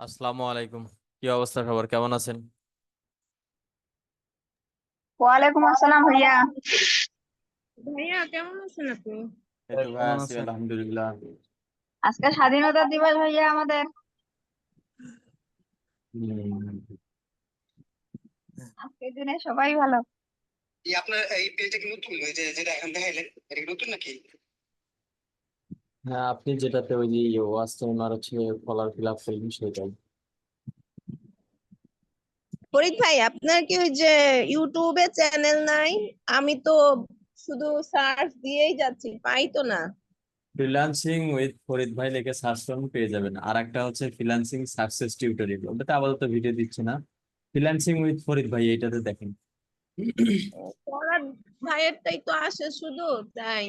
আসসালামু আলাইকুম। কি অবস্থা, খবর কেমন আছেন? ওয়ালাইকুম আসসালাম ভাইয়া। ভাইয়া কেমন আছেন আপনি? এই তো ভাই কেমন আছি আছেন? আলহামদুলিল্লাহ। আজকে স্বাধীনতা দিবস ভাইয়া আমাদের। হুম। আজকের দিনে সবাই ভালো। আপনার এই পেজটা কি নতুন? ওই যে যেটা এখন দেখাইলেন এটা কি নতুন নাকি? হ্যাঁ, আপনি যেটাতে ওই যে ওয়াচ টাইমার হচ্ছে কলার ফিল আপ করলেন সেটাই। ফরিদ ভাই, আপনার কি ওই যে ইউটিউবে চ্যানেল নাই? আমি তো শুধু সার্চ দিয়েই যাচ্ছি, পাই তো না। ফ্রিল্যান্সিং উইথ ফরিদ ভাই লিখে সার্চ করুন, পেয়ে যাবেন। আর একটা হচ্ছে ফ্রিল্যান্সিং সাকসেস টিউটোরিয়াল, ওটাতে আপাতত ভিডিও দিচ্ছে না। ফ্রিল্যান্সিং উইথ ফরিদ ভাই এইটাতে দেখেন। পড়ার ভাইয়েরটাই তো আসে শুধু, তাই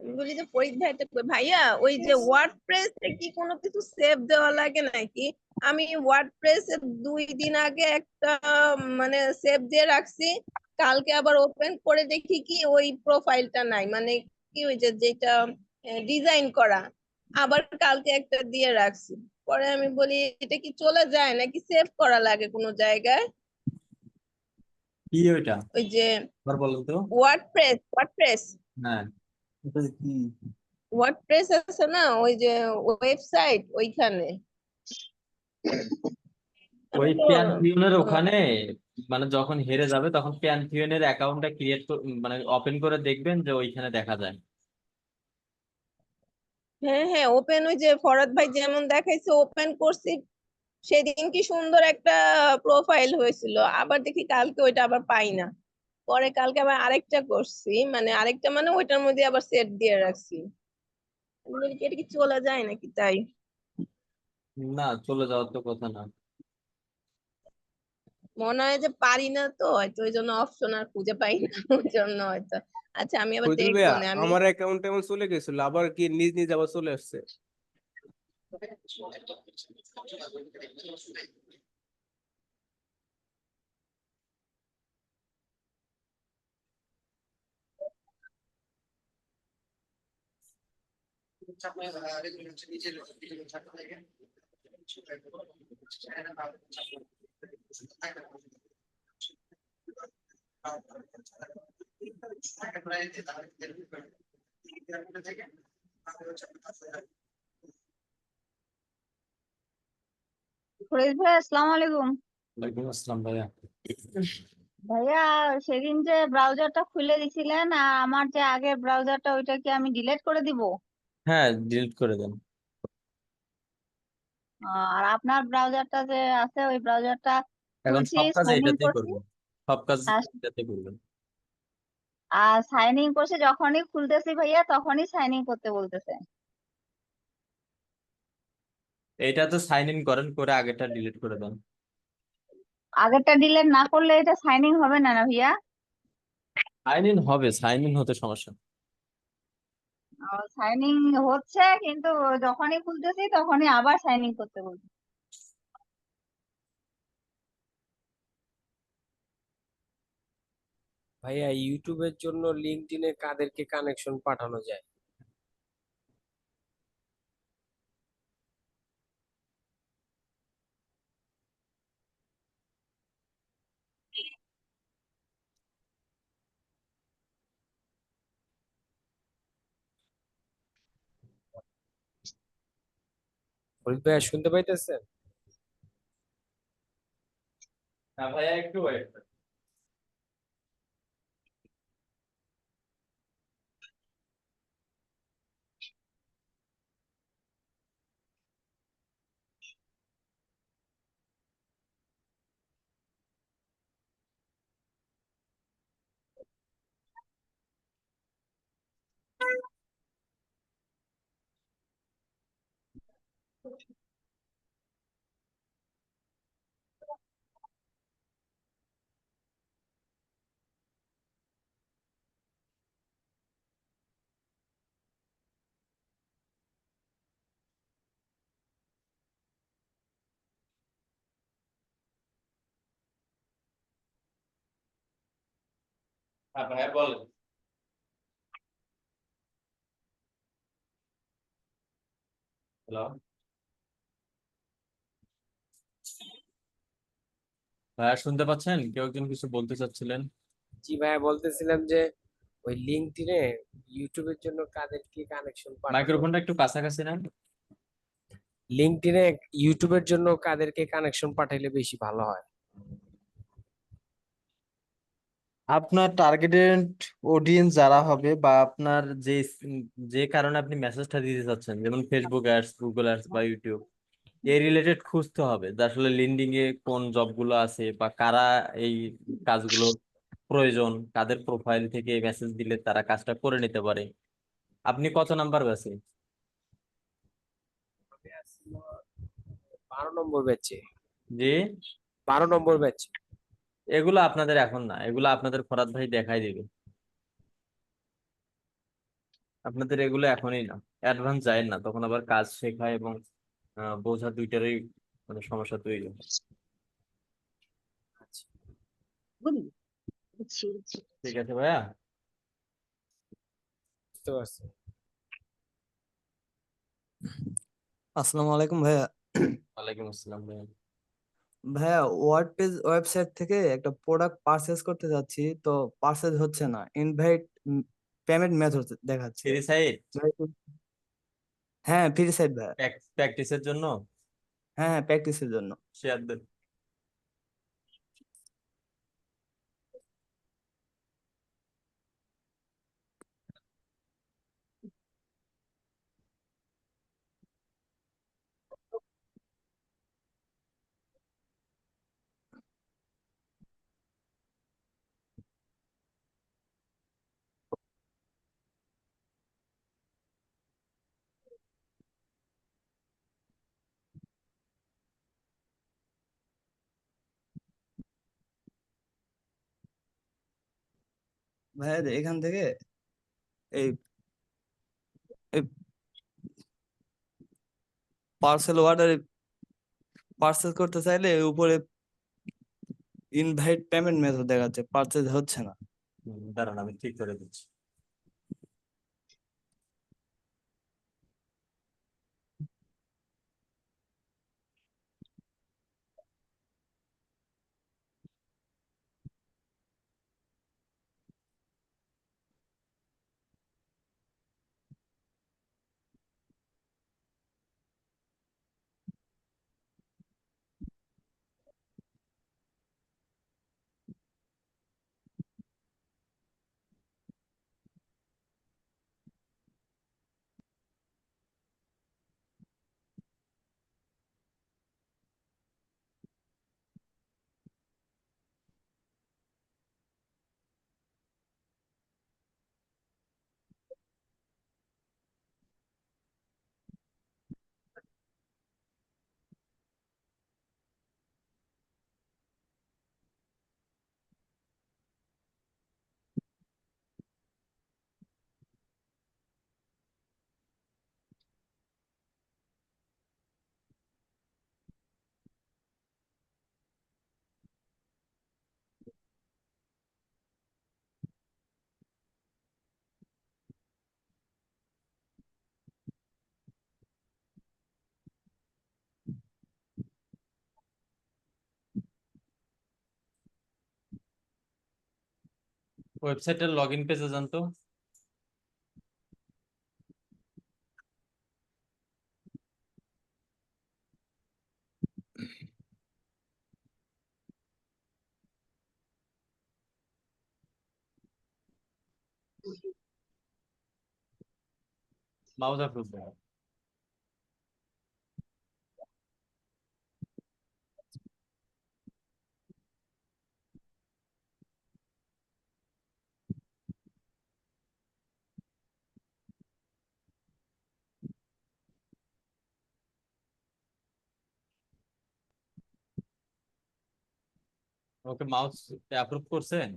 আমি বলি যে ফরিদ ভাইটা কই। ভাইয়া, ওই যে ওয়ার্ডপ্রেস এ কি কোনো কিছু সেভ দেওয়া লাগে নাকি? আমি ওয়ার্ডপ্রেস এ 2 দিন আগে একটা মানে সেভ দিয়ে রাখছি। কালকে আবার ওপেন করে দেখি কি ওই প্রোফাইলটা নাই, মানে কি ওই যে যেটা ডিজাইন করা। আবার কালকে একটা দিয়ে রাখছি। পরে আমি বলি এটা কি চলে যায় নাকি সেভ করা লাগে কোনো জায়গায়? কি ওইটা? ওই যে আবার বলেন তো। ওয়ার্ডপ্রেস হ্যাঁ, এটা কি? ওয়ার্ডপ্রেস আছে না, ওই যে ওয়েবসাইট ওইখানে। আমি ওই তো প্যান্থিয়নের আহ, ওখানে, মানে যখন হেরে যাবে তখন প্যান্থিয়নের অ্যাকাউন্টটা ক্রিয়েট মানে ওপেন করে দেখবেন যে ওইখানে দেখা যায়। হ্যাঁ হ্যাঁ, ওপেন ওই যে ফরহাদ ভাই যেমন দেখাইছে ওপেন করছি। সেদিন কি সুন্দর একটা প্রোফাইল হয়েছিল, আবার দেখি কালকে ওইটা আবার পাই না। পরে কালকে আবার আরেকটা করছি, মানে আরেকটা মানে ওইটার মধ্যে আবার সেট দিয়ে রাখছি। আমি বলি কি এটা কি চলে যায় নাকি, তাই না, চলে যাওয়ার তো কথা না। মনে হয় যে পারি না, তো হয়তো ওই জন্য অপশন আর খুঁজে পাই না ওই জন্য হয়তো। আচ্ছা, আমি আবার ফজলুল দেখবো ভাইয়া, না আমি। আমার অ্যাকাউন্টে এমন চলে গেছিল, আবার কি নিজ নিজ আবার চলে আসছে। ফরিদ ভাই আসসালামু আলাইকুম। ওয়ালাইকুম আসসালাম ভাইয়া। ভাইয়া, সেদিন যে ব্রাউজারটা খুলে দিছিলেন আমার যে আগের ব্রাউজারটা ওইটা কি আমি ডিলিট করে দিব? হ্যাঁ, ডিলিট করে দেন। আর আপনার ব্রাউজারটা যে আছে ওই ব্রাউজারটা এখন খুলছি, সব কাজ সাইন ইন এটাতেই করছি। করবেন। সব কাজ আর এটাতে করবেন। আর সাইন ইন করছি, যখনই খুলতেছি ভাইয়া তখনই সাইন ইন করতে বলতেছে। এইটাতে সাইন ইন করেন, করে আগেরটা ডিলিট করে দেন। আগেরটা ডিলিট না করলে এটা সাইন ইন হবে না না ভাইয়া? সাইন ইন হবে, সাইন ইন হতে সমস্যা নেই। সাইন ইন হচ্ছে, কিন্তু যখনই খুলতেছি তখনই আবার সাইন ইন করতে বলছে। ভাইয়া, ইউটিউবের জন্য লিঙ্কডইনে কাদেরকে কানেকশন পাঠানো যায়? ফরিদ ভাইয়া, শুনতে পাইতেছেন? হ্যাঁ ভাইয়া, একটু ওয়েট। হ্যাঁ ভাইয়া বলেন। হ্যালো, ভাইয়া শুনতে পাচ্ছেন? কেউ একজন কিছু বলতে চাচ্ছিলেন। জি ভাইয়া, বলতেছিলাম যে ওই লিঙ্কডইনে ইউটিউবের জন্য কাদেরকে কানেকশন পাঠানো, মাইক্রোফোনটা একটু কাছাকাছি নেন। লিঙ্কডইনে ইউটিউবের জন্য কাদেরকে কানেকশন পাঠাইলে বেশি ভালো হয়? আপনার টার্গেটেড অডিয়েন্স যারা হবে বা আপনার যে কারণে আপনি মেসেজটা দিতে চাচ্ছেন, যেমন ফেসবুক অ্যাডস, গুগল অ্যাডস বা ইউটিউব, এই রিলেটেড খুঁজতে হবে যে আসলে লিঙ্কডইন এ কোন জবগুলো আছে বা কারা এই কাজগুলো প্রয়োজন, কাদের প্রোফাইল থেকে মেসেজ দিলে তারা কাজটা করে নিতে পারে। আপনি কত নাম্বার ব্যাচে? আমি আছি 12 নম্বর ব্যাচে। যে 12 নম্বর ব্যাচে। এগুলো আপনাদের এখন না, এগুলো আপনাদের ফরাদ ভাই দেখাই দিবে। আপনাদের এগুলো এখনই না, অ্যাডভান্স যায় না, তখন আবার কাজ শেখা এবং বোঝা দুইটারই মানে সমস্যা তৈরি হয়। আচ্ছা, বুঝছি বুঝছি। ঠিক আছে ভাইয়া। বুঝতে পারছি। আসসালামু আলাইকুম ভাইয়া। ওয়ালাইকুম আসসালাম ভাইয়া। ভাইয়া ওয়ার্ডপেজ ওয়েবসাইট থেকে একটা প্রোডাক্ট পারচেজ করতে যাচ্ছি, তো পারচেজ হচ্ছে না, ইনভাইট পেমেন্ট মেথড দেখাচ্ছে। ফ্রি সাইট ভাই, হ্যাঁ ফ্রি সাইট ভাইয়া। প্র্যাকটিসের জন্য হ্যাঁ হ্যাঁ, প্র্যাকটিসের জন্য। শেয়ার দেন। ভাইয়া এখান থেকে এই এই পার্সেল অর্ডার পার্সেল করতে চাইলে উপরে ইনভাইট পেমেন্ট মেথড দেখাচ্ছে, পারচেজ হচ্ছে না। দাঁড়ান আমি ঠিক করে দিচ্ছি। ওয়েবসাইটের লগ ইন পেজে যান তো। মাউস অ্যাপ্রুভ দেন। ওকে, মাউস অ্যাপ্রুভ করছেন?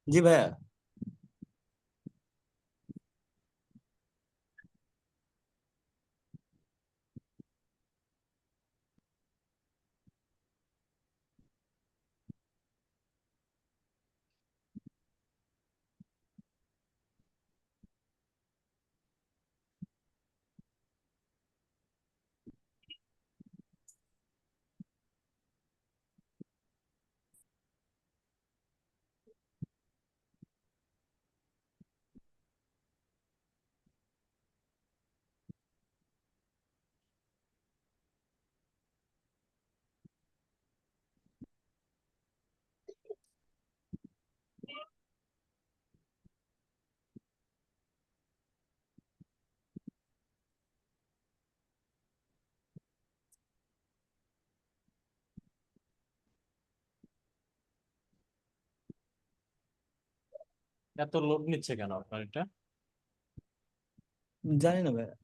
জি ভাইয়া। এত লোড নিচ্ছে কেন আপনার এটা? জানি না ভাইয়া।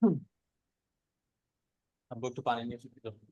হুম। আব্বু একটু পানি নিয়ে এসে দিতে হবে।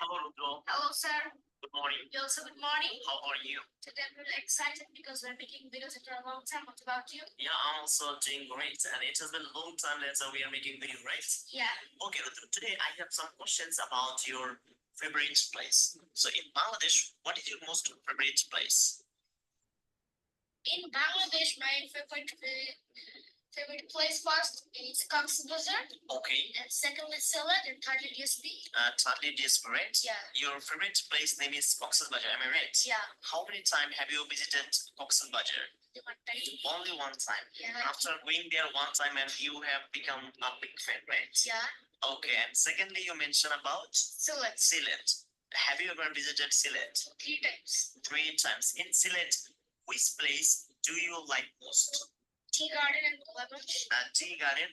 Hello, Rudolph. Hello, sir. Good morning. Also, good morning. How are you? Today I'm really excited because we're making videos after a long time. What about you? Yeah, I'm also doing great. And it has been a long time that we are making video, right? Yeah. Okay, Rudolph, today I have some questions about your favorite place. So in Bangladesh, what is your most favorite place? In Bangladesh, my favorite place first is Cox's Bazar. Okay. And secondly, Sylhet, and thirdly, DSP. Thirdly, DSP, right? Yeah. Your favorite place name is Cox's Bazar, am I right? Yeah. How many times have you visited Cox's Bazar? One time. Only one time. Yeah. After going there one time, and you have become a big fan, right? Yeah. Okay. And secondly, you mentioned about Sylhet. Sylhet. Have you ever visited Sylhet? 3 times. 3 times. In Sylhet, which place do you like most? Tea garden and lemon. Tea garden.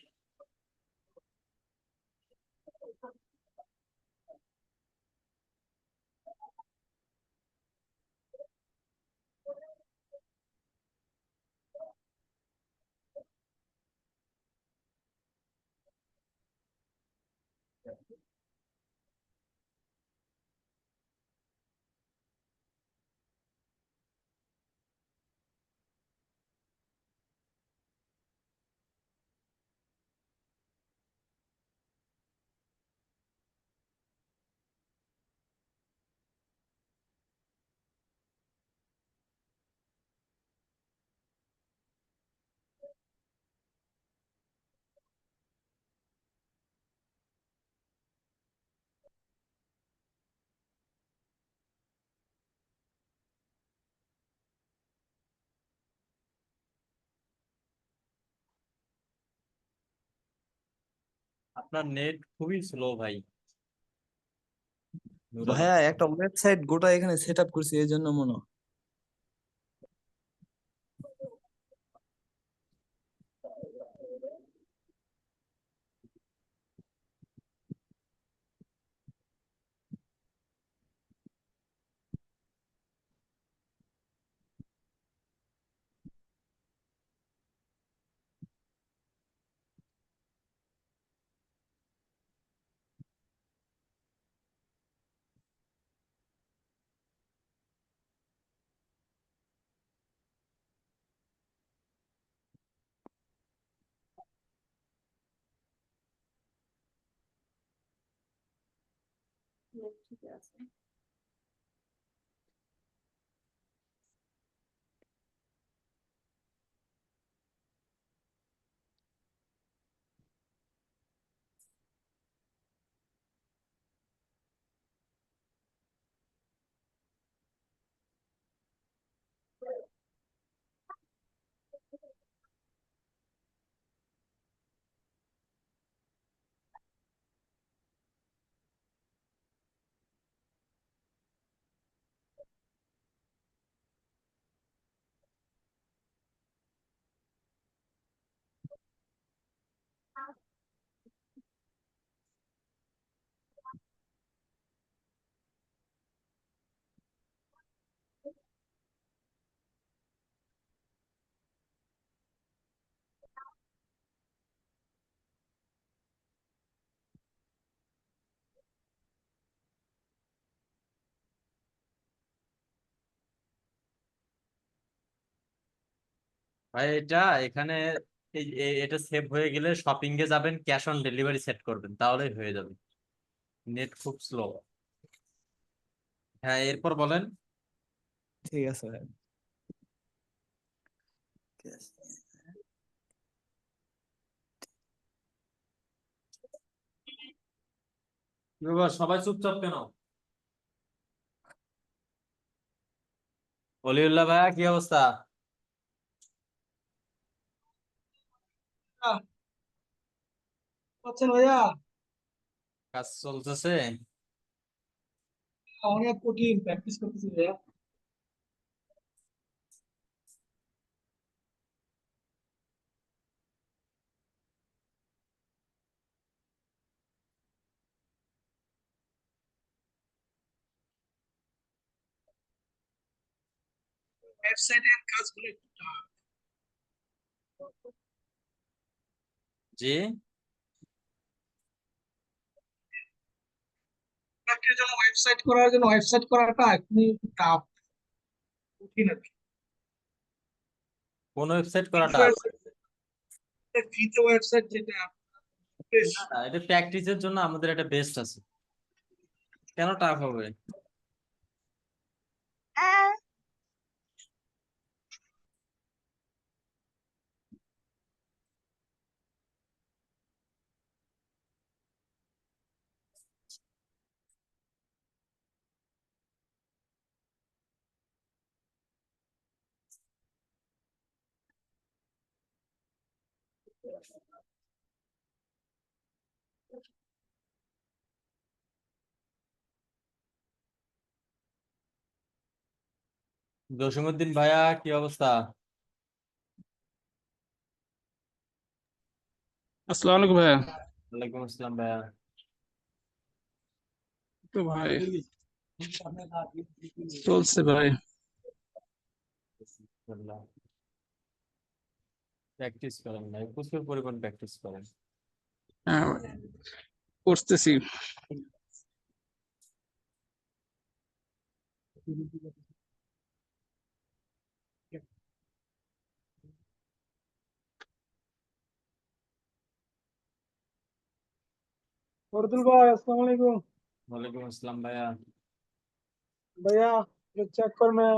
আপনার net খুবই slow ভাই। নুরাল ভাইয়া একটা website গোটা এখানে set up করছি এই জন্য মনে হয়। ভাই, এখানে এটা সেভ হয়ে গেলে শপিং এ যাবেন, ক্যাশ অন ডেলিভারি সেট করবেন, তাহলেই হয়ে যাবে। নেট খুব স্লো। হ্যাঁ, এরপর বলেন। ঠিক আছে ভাই। কি ব্যাপার, সবাই চুপচাপ কেন? অলিউল্লাহ ভাইয়া, কি অবস্থা? আচ্ছা ভাইয়া, কাজ চলতেছে? অনেক কঠিন প্র্যাকটিস করতেছি ভাইয়া। ওয়েবসাইটের কাজগুলো একটু tough। জি। একটা জন্য ওয়েবসাইট করাটা একটু টাফ, কঠিন আর কি। কোন ওয়েবসাইট করাটা? ফ্রিতে ওয়েবসাইট যেটা বেশ না, এটা প্র্যাকটিসের জন্য আমাদের একটা বেস্ট আছে। কেন টাফ হবে? জসিমউদ্দিন ভাইয়া, কি অবস্থা? আসসালামু আলাইকুম ভাইয়া। ওয়ালাইকুম আসসালাম ভাইয়া। তো ভাই চলছে ভাই। প্র্যাকটিস করেন ভাই, প্রচুর পরিমাণ প্র্যাকটিস করেন। হ্যাঁ ভাই, করতেছি। फरदुल भाई अस्सलाम वालेकुम। ওয়ালাইকুম আসসালাম ভাইয়া। भैया ये चेक कर, मैं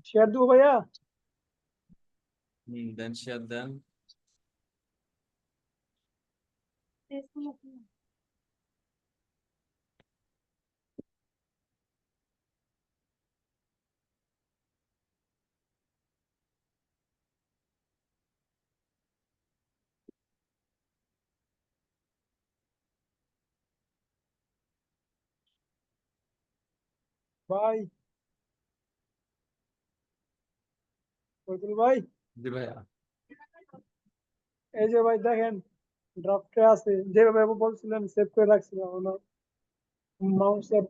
शेयर दूं भैया? দেন, শেয়ার দেন। भाई फरदुल भाई জি ভাইয়া। এই যে ভাই দেখেন ড্রাফটে আছে, যেভাবে বলছিলেন সেভ করে রাখছিলাম আমার মাউস এর।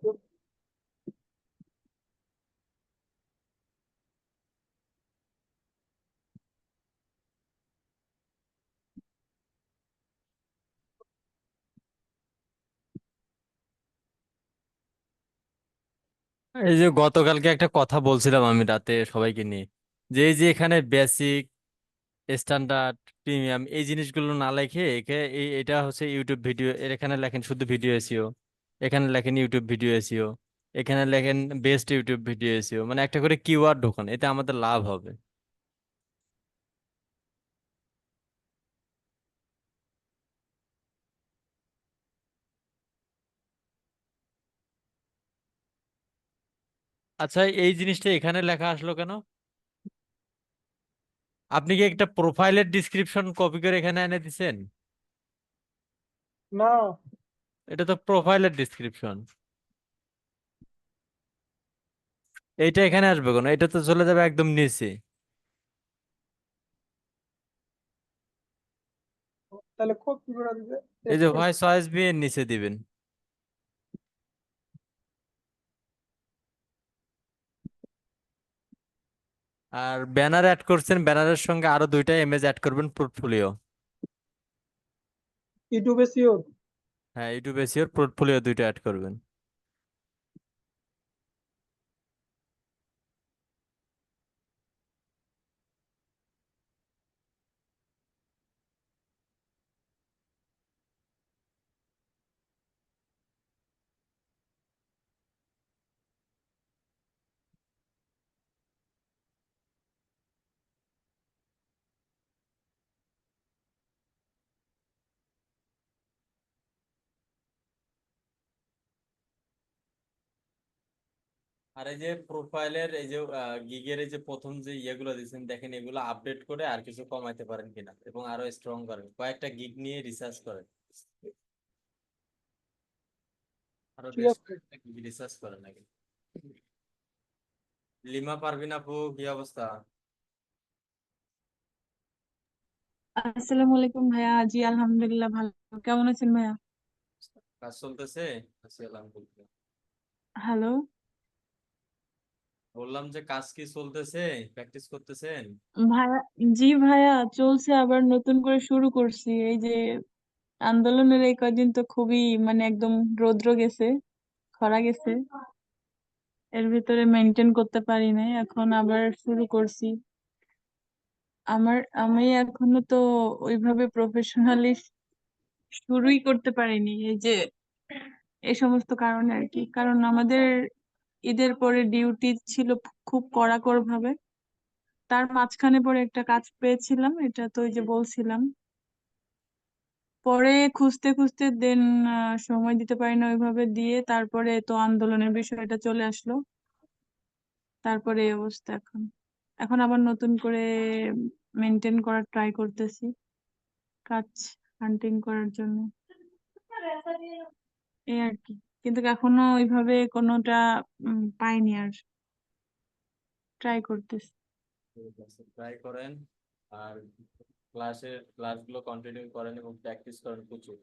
এই যে গতকালকে একটা কথা বলছিলাম আমি রাতে সবাইকে নিয়ে, যে এই যে এখানে বেসিক, স্ট্যান্ডার্ড, প্রিমিয়াম এই জিনিসগুলো না লেখে এটা হচ্ছে ইউটিউব ভিডিও, এর এখানে লেখেন শুধু ভিডিও এসিও, এখানে লেখেন ইউটিউব ভিডিও এসিও, এখানে লেখেন বেস্ট ইউটিউব ভিডিও এসিও, মানে একটা করে কিওয়ার্ড ঢোকান, এতে আমাদের লাভ হবে। আচ্ছা, এই জিনিসটা এখানে লেখা আসলো কেন? আপনি কি একটা প্রোফাইলের ডিসক্রিপশন কপি করে এখানে এনে দিছেন? না এটা তো প্রোফাইলের ডিসক্রিপশন, এইটা এখানে আসবে কেন? এটা তো চলে যাবে একদম নিচে। তাহলে কপি করে দিবে, এই পেস্ট যে করে ভয়েস চয়েস বি এর নিচে দিবেন। আর ব্যানার অ্যাড করছেন, ব্যানারের সঙ্গে আরো 2টা ইমেজ অ্যাড করবেন, পোর্টফোলিও। ইউটিউবে সিওর। হ্যাঁ, ইউটিউব এসিওর পোর্টফোলিও 2টা অ্যাড করবেন। আর এই যে প্রোফাইলের এই যে গিগের এই যে প্রথম যে ইয়েগুলো দিয়েছেন, দেখেন এগুলো আপডেট করে আর কিছু কমাইতে পারেন কিনা, এবং আরো স্ট্রং করেন, কয়েকটা গিগ নিয়ে রিসার্চ করেন, আরো ঠিক বেশ আছে। কয়েকটা গিগ রিসার্চ করেন নাকি। লিমা পারভিন আপু, কি অবস্থা? আসসালামু আলাইকুম ভাইয়া। জি আলহামদুলিল্লাহ ভালো। কেমন আছেন ভাইয়া? কাজ চলতেছে? আছি আলহামদুলিল্লাহ। হ্যালো বললাম যে কাজ কি চলতেছে, প্র্যাকটিস করতেছেন? ভাইয়া। জি ভাইয়া চলছে, আবার নতুন করে শুরু করছি। এই যে আন্দোলনের এই কয়দিন তো খুবই মানে একদম রৌদ্র গেছে, খরা গেছে, এর ভিতরে মেনটেন করতে পারি নাই, এখন আবার শুরু করছি। আমি এখনো তো ওইভাবে প্রফেশনালি শুরুই করতে পারিনি, এই যে এই সমস্ত কারণে আর কি। কারণ আমাদের ঈদের পরে ডিউটি ছিল খুব কড়াকড় ভাবে। তার মাঝখানে পরে একটা কাজ পেয়েছিলাম, এটা তো ওই যে বলছিলাম। পরে খুঁজতে খুঁজতে দেন সময় দিতে পারি না ওইভাবে, দিয়ে তারপরে তো আন্দোলনের বিষয়টা চলে আসলো, তারপরে এই অবস্থা এখন। এখন আবার নতুন করে মেনটেন করার ট্রাই করতেছি, কাজ হান্টিং করার জন্য, এই আর কি। কিন্তু এখনো ওইভাবে কোনোটা পাইনি, আর ট্রাই করতেছি। ঠিক আছে, ট্রাই করেন। আর ক্লাসগুলো কন্টিনিউ করেন এবং প্র্যাকটিস করেন প্রচুর।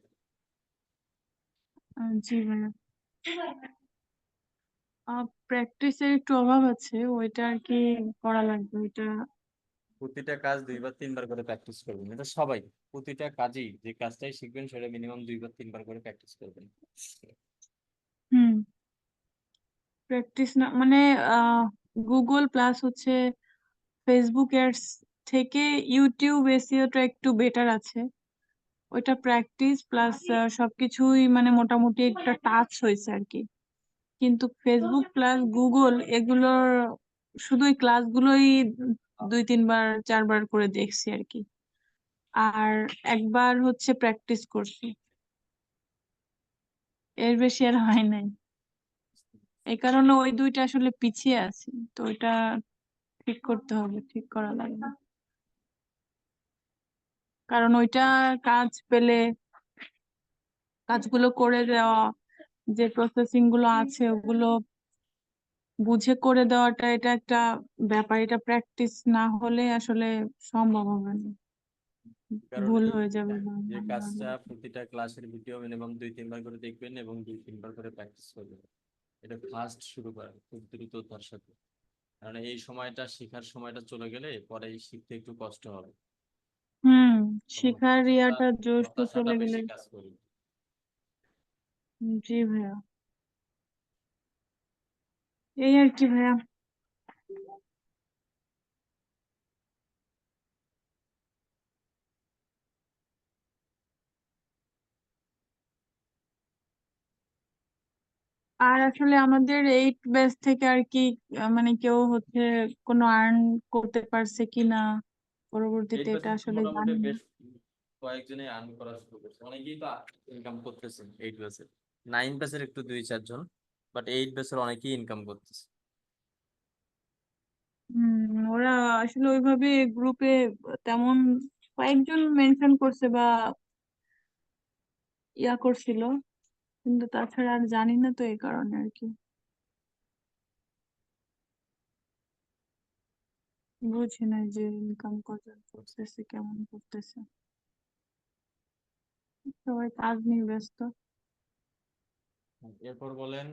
জি ভাইয়া, প্র্যাকটিসের একটু অভাব আছে, ওইটা আর কি করা লাগবে ওইটা। প্রতিটা কাজ 2 বার 3 বার করে প্র্যাকটিস করবেন, এটা সবাই প্রতিটা কাজেই যে কাজটাই শিখবেন সেটা মিনিমাম 2 বার 3 বার করে প্র্যাকটিস করবেন। হুম, প্র্যাকটিস না মানে গুগল প্লাস হচ্ছে ফেসবুক অ্যাডস থেকে ইউটিউব এসইওটা একটু বেটার আছে। ওইটা প্র্যাকটিস প্লাস সবকিছুই মানে মোটামুটি একটা টাচ হয়েছে আর কি। কিন্তু ফেসবুক প্লাস গুগল এগুলোর শুধু ওই ক্লাসগুলোই 2 3 বার 4 বার করে দেখছি আর কি। আর একবার হচ্ছে প্র্যাকটিস করছি, এর বেশি আর হয় নাই। এই কারণে ওই দুইটা আসলে পিছিয়ে আছি, তো ওইটা ঠিক করতে হবে, ঠিক করা লাগবে। কারণ ওইটা কাজ পেলে কাজগুলো করে দেওয়া, যে প্রসেসিং গুলো আছে ওগুলো বুঝে করে দেওয়াটা, এটা একটা ব্যাপার। এটা প্র্যাকটিস না হলে আসলে সম্ভব হবে না, কারণে ভুল হয়ে যাবে বা যে ভালো হবে কাজটা না। প্রতিটা ক্লাসের ভিডিও মিনিমাম 2 3 বার করে দেখবেন এবং 2 3 বার করে প্র্যাকটিস করবেন। এটা ফার্স্ট শুরু করেন খুব দ্রুততার সাথে, কারণ এই সময়টা শেখার সময়টা চলে গেলে পরে শিখতে একটু কষ্ট হবে। হুম, তখন শেখার ইয়াটা জোশটা হতাশাটা চলে গেলে। বেশি কাজ করবে। জি ভাইয়া, এই আর কি ভাইয়া। আর আসলে আমাদের 8 ব্যাচ থেকে আর কি মানে কেউ হচ্ছে কোনো আর্ন করতে পারছে কিনা এইট পরবর্তীতে, এটা ব্যাচের তো আসলে মোটামুটি জানি না। বেশ কয়েকজনে আর্ন করা শুরু করছে, অনেকেই তো ইনকাম করতেছে 8 ব্যাচের। 9 ব্যাচের একটু 2 4 জন, বাট 8 ব্যাচের অনেকেই ইনকাম করতেছে। ওরা আসলে ওইভাবে গ্রুপে তেমন কয়েকজন মেনশন করছে বা ইয়া করছিল, কিন্তু তাছাড়া আর জানি না, তো এই কারণে আর কি বুঝি না যে ইনকাম কত করতেছে, কেমন করতেছে। সবাই কাজ নিয়ে ব্যস্ত। এরপর বলেন।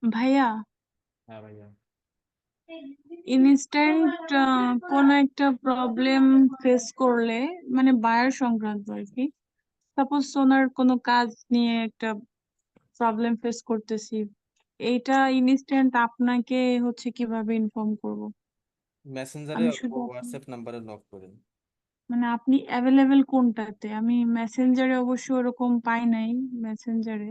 ভাইয়া, হ্যাঁ ভাইয়া। ইনস্ট্যান্ট কোন একটা প্রবলেম ফেস করলে, মানে বায়ার সংক্রান্ত আর কি, সাপোজ ওনার কোনো কাজ নিয়ে একটা প্রবলেম ফেস করতেছি, এইটা ইনস্ট্যান্ট আপনাকে হচ্ছে কিভাবে ইনফর্ম করব? মেসেঞ্জারে আমি অথবা শুধু হোয়াটসঅ্যাপ নাম্বারে নক করেন। মানে আপনি অ্যাভেলেবেল কোনটাতে? আমি মেসেঞ্জারে অবশ্য ওরকম পাই নাই, মেসেঞ্জারে।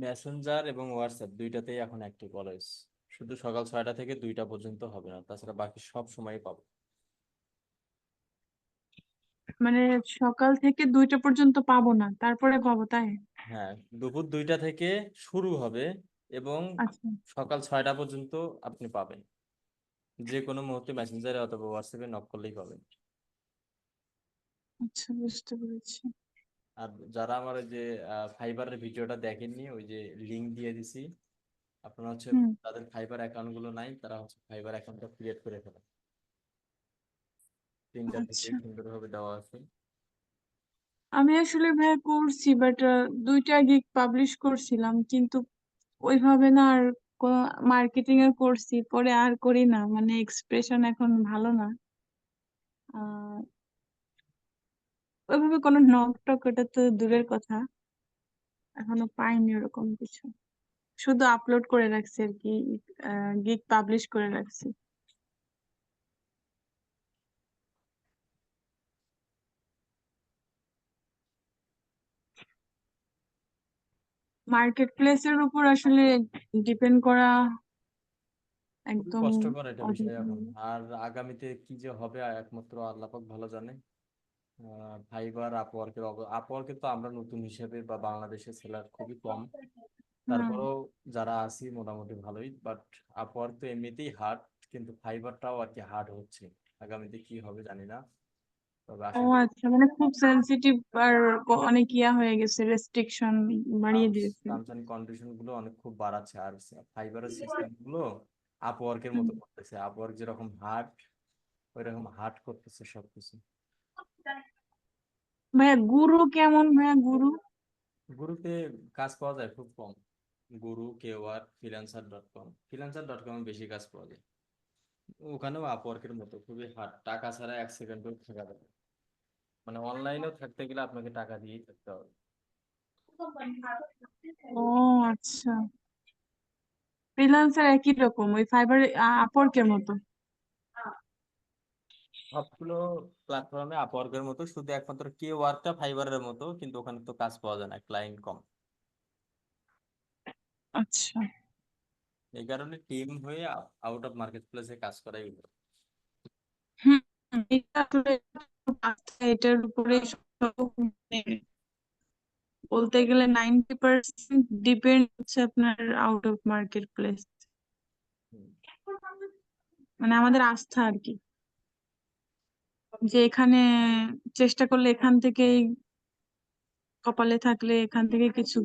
মেসেঞ্জার এবং হোয়াটসঅ্যাপ দুইটাতেই এখন অ্যাক্টিভ অলওয়েজ। শুধু সকাল 6টা থেকে 2টা পর্যন্ত হবে না, তাছাড়া বাকি সব সময় পাবো। মানে সকাল থেকে 2টা পর্যন্ত পাবো না, তারপরে পাবো, তাই? হ্যাঁ, দুপুর 2টা থেকে শুরু হবে এবং আচ্ছা সকাল 6টা পর্যন্ত আপনি পাবেন। যে কোনো মুহূর্তে মেসেঞ্জারে অথবা হোয়াটসঅ্যাপে নক করলেই পাবেন। আচ্ছা, বুঝতে পেরেছি। আর যারা আমার ওই যে ফাইবারের ভিডিওটা দেখেননি, ওই যে লিংক দিয়ে দিছি, আপনারা হচ্ছে হুম, তাদের ফাইবার অ্যাকাউন্ট গুলো নাই, তারা হচ্ছে ফাইবার অ্যাকাউন্টটা ক্রিয়েট করে ফেলেন। 3টা ভিডিও আচ্ছা। সুন্দরভাবে দেওয়া আছে। আমি আসলে ভাইয়া করছি, বাট 2টা গিগ পাবলিশ করছিলাম, কিন্তু ওইভাবে না আর কোনো মার্কেটিং এ করছি, পরে আর করি না, মানে এক্সপ্রেশন এখন ভালো না। আহ ওইভাবে কোনো নক টক, এটা তো দূরের কথা, এখনো পাইনি ওরকম কিছু। শুধু আপলোড করে রাখছি আর কি, গিগ পাবলিশ করে রাখছি। মার্কেট প্লেসের উপর আসলে ডিপেন্ড করা খুবই একদম কষ্টকর একটা অধিক। বিষয় এখন, আর আগামীতে কি যে হবে একমাত্র আল্লাহ পাক ভালো জানে। ফাইবার আপওয়ার্কের আপওয়ার্কে তো আমরা নতুন হিসেবে বা বাংলাদেশের সেলার খুবই কম। তারপরেও যারা আছি মোটামুটি ভালোই, বাট আপওয়ার্ক তো এমনিতেই হার্ড, কিন্তু ফাইবারটাও আর কি হার্ড হচ্ছে। আগামীতে কি হবে জানি না, তবে ও আশা করি আচ্ছা, মানে খুব সেনসিটিভ আর অনেক ইয়া হয়ে গেছে, রেস্ট্রিকশন বাড়িয়ে দিয়েছে। টার্মস এন্ড কন্ডিশন গুলো অনেক খুব বাড়াচ্ছে, আর ফাইবারের সিস্টেম গুলো আপওয়ার্কের হুম। মতো করতেছে। আপওয়ার্ক যেরকম হার্ড, ওই রকম হার্ড করতেছে সবকিছু। ভাইয়া গুরু কেমন? ভাইয়া গুরু গুরুতে কাজ পাওয়া যায় খুব কম। গুরু, কেওয়ার, ফ্রিল্যান্সার.কম, ফ্রিল্যান্সার.কম বেশি কাজ পাওয়া যায়। ওখানেও আপওয়ার্কের মতো খুবই হার্ড, টাকা ছাড়া 1 সেকেন্ডও থাকা যাবে না। মানে অনলাইনেও থাকতে গেলে আপনাকে টাকা দিয়েই থাকতে হবে। ও আচ্ছা, ফ্রিল্যান্সার একই রকম ওই ফাইবার আপওয়ার্কের মতো। সবগুলো প্ল্যাটফর্মে আপওয়ার্কের মতো, শুধু একমাত্র কেওয়ার্কটা ফাইবারের মতো, কিন্তু ওখানে তো কাজ পাওয়া যায় না, ক্লায়েন্ট কম। আচ্ছা, এই কারণে টিম হয়ে আউট অফ মার্কেট প্লেসে কাজ করাই ভালো। হুম, এটা আসলে এটার উপরে সব মানে বলতে গেলে 90% ডিপেন্ড হচ্ছে আপনার আউট অফ মার্কেট প্লেস, হুম। মানে আমাদের আস্থা আর কি, যে এখানে চেষ্টা করলে এখান থেকেই, কপালে থাকলে এখান থেকে কিছু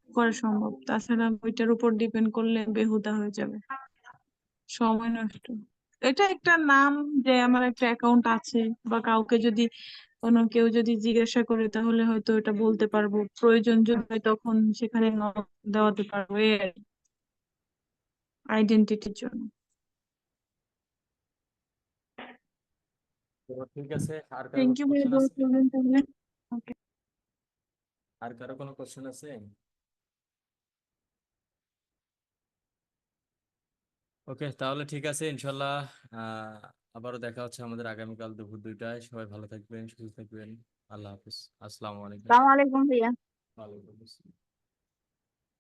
করা সম্ভব, তাছাড়া ওইটার উপর ডিপেন্ড করলে বেহুদা হয়ে যাবে, সময় নষ্ট। এটা একটা নাম যে আমার একটা অ্যাকাউন্ট আছে, বা কাউকে যদি কেউ যদি জিজ্ঞাসা করে তাহলে হয়তো এটা বলতে পারবো, প্রয়োজন যদি হয় তখন সেখানে দেওয়াতে পারবো, আইডেন্টিটির জন্য। তো ঠিক আছে, আর কারো থ্যাংক কোনো ইউ ভাই, কোশ্চেন দোয়া আছে? করবেন তাহলে। ওকে। আর কারো কোনো কোশ্চেন আছে? ওকে, তাহলে ঠিক আছে ইনশাল্লাহ। আবারও দেখা হচ্ছে আমাদের আগামীকাল দুপুর 2টায়। সবাই ভালো থাকবেন, সুস্থ থাকবেন। আল্লাহ হাফিজ, আসসালামু আলাইকুম। আসসালামু আলাইকুম ভাইয়া। ওয়ালাইকুম আসসালাম।